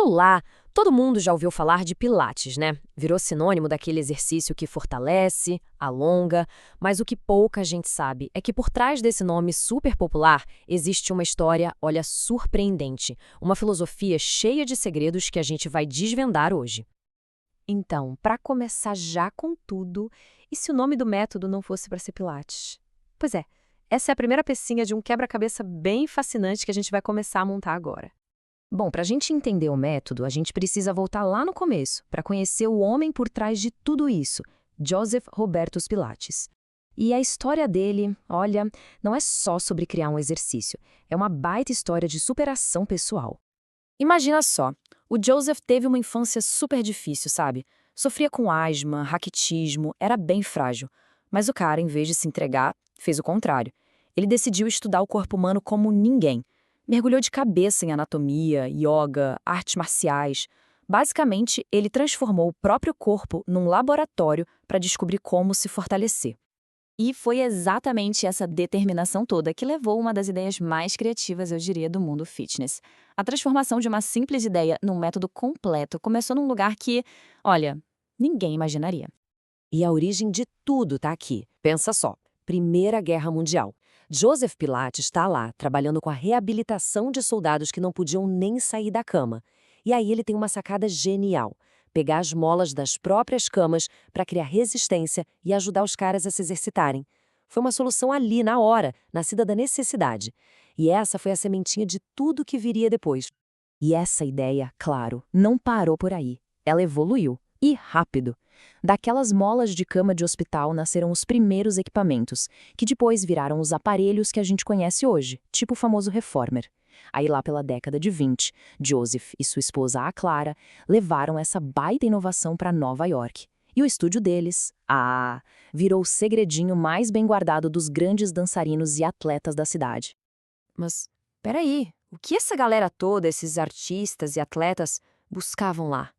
Olá! Todo mundo já ouviu falar de Pilates, né? Virou sinônimo daquele exercício que fortalece, alonga, mas o que pouca gente sabe é que por trás desse nome super popular existe uma história, olha, surpreendente, uma filosofia cheia de segredos que a gente vai desvendar hoje. Então, para começar já com tudo, e se o nome do método não fosse para ser Pilates? Pois é, essa é a primeira pecinha de um quebra-cabeça bem fascinante que a gente vai começar a montar agora. Bom, para a gente entender o método, a gente precisa voltar lá no começo, para conhecer o homem por trás de tudo isso, Joseph Robertus Pilates. E a história dele, olha, não é só sobre criar um exercício, é uma baita história de superação pessoal. Imagina só, o Joseph teve uma infância super difícil, sabe? Sofria com asma, raquitismo, era bem frágil. Mas o cara, em vez de se entregar, fez o contrário. Ele decidiu estudar o corpo humano como ninguém. Mergulhou de cabeça em anatomia, yoga, artes marciais. Basicamente, ele transformou o próprio corpo num laboratório para descobrir como se fortalecer. E foi exatamente essa determinação toda que levou uma das ideias mais criativas, eu diria, do mundo fitness. A transformação de uma simples ideia num método completo começou num lugar que, olha, ninguém imaginaria. E a origem de tudo tá aqui. Pensa só, Primeira Guerra Mundial. Joseph Pilates está lá, trabalhando com a reabilitação de soldados que não podiam nem sair da cama. E aí ele tem uma sacada genial: pegar as molas das próprias camas para criar resistência e ajudar os caras a se exercitarem. Foi uma solução ali, na hora, nascida da necessidade. E essa foi a sementinha de tudo que viria depois. E essa ideia, claro, não parou por aí. Ela evoluiu. E rápido. Daquelas molas de cama de hospital nasceram os primeiros equipamentos, que depois viraram os aparelhos que a gente conhece hoje, tipo o famoso Reformer. Aí lá pela década de 20, Joseph e sua esposa, a Clara, levaram essa baita inovação para Nova York. E o estúdio deles, virou o segredinho mais bem guardado dos grandes dançarinos e atletas da cidade. Mas, peraí, o que essa galera toda, esses artistas e atletas, buscavam lá?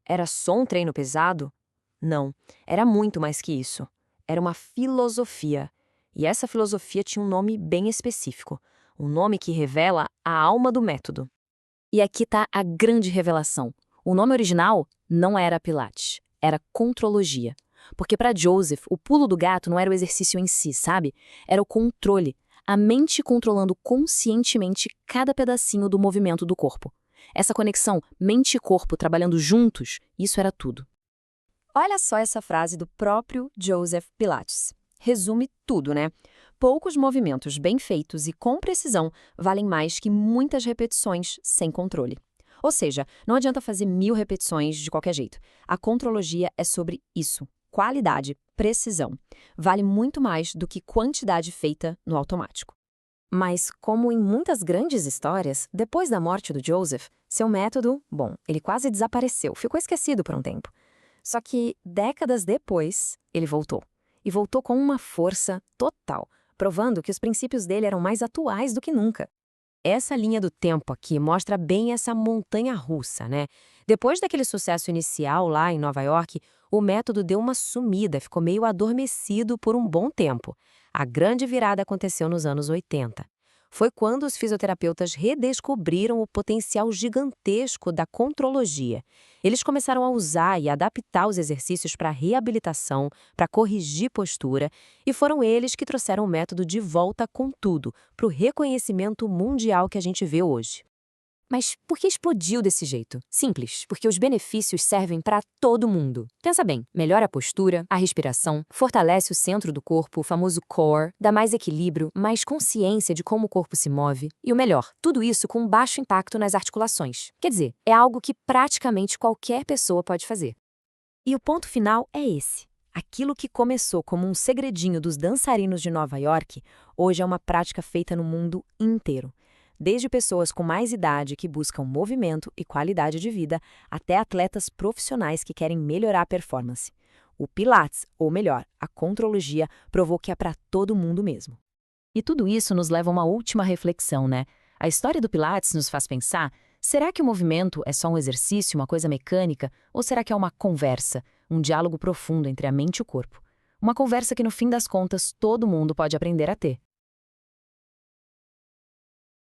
Era só um treino pesado? Não, era muito mais que isso. Era uma filosofia. E essa filosofia tinha um nome bem específico. Um nome que revela a alma do método. E aqui está a grande revelação. O nome original não era Pilates, era contrologia. Porque para Joseph, o pulo do gato não era o exercício em si, sabe? Era o controle. A mente controlando conscientemente cada pedacinho do movimento do corpo. Essa conexão mente e corpo trabalhando juntos, isso era tudo. Olha só essa frase do próprio Joseph Pilates. Resume tudo, né? Poucos movimentos bem feitos e com precisão valem mais que muitas repetições sem controle. Ou seja, não adianta fazer 1000 repetições de qualquer jeito. A contrologia é sobre isso. Qualidade, precisão. Vale muito mais do que quantidade feita no automático. Mas, como em muitas grandes histórias, depois da morte do Joseph, seu método, bom, ele quase desapareceu, ficou esquecido por um tempo. Só que, décadas depois, ele voltou. E voltou com uma força total, provando que os princípios dele eram mais atuais do que nunca. Essa linha do tempo aqui mostra bem essa montanha-russa, né? Depois daquele sucesso inicial lá em Nova York, o método deu uma sumida, ficou meio adormecido por um bom tempo. A grande virada aconteceu nos anos 80. Foi quando os fisioterapeutas redescobriram o potencial gigantesco da contrologia. Eles começaram a usar e adaptar os exercícios para reabilitação, para corrigir postura, e foram eles que trouxeram o método de volta com tudo, para o reconhecimento mundial que a gente vê hoje. Mas por que explodiu desse jeito? Simples, porque os benefícios servem para todo mundo. Pensa bem, melhora a postura, a respiração, fortalece o centro do corpo, o famoso core, dá mais equilíbrio, mais consciência de como o corpo se move, e o melhor, tudo isso com baixo impacto nas articulações. Quer dizer, é algo que praticamente qualquer pessoa pode fazer. E o ponto final é esse. Aquilo que começou como um segredinho dos dançarinos de Nova York, hoje é uma prática feita no mundo inteiro. Desde pessoas com mais idade que buscam movimento e qualidade de vida, até atletas profissionais que querem melhorar a performance. O Pilates, ou melhor, a contrologia, provou que é para todo mundo mesmo. E tudo isso nos leva a uma última reflexão, né? A história do Pilates nos faz pensar, será que o movimento é só um exercício, uma coisa mecânica, ou será que é uma conversa, um diálogo profundo entre a mente e o corpo? Uma conversa que, no fim das contas, todo mundo pode aprender a ter.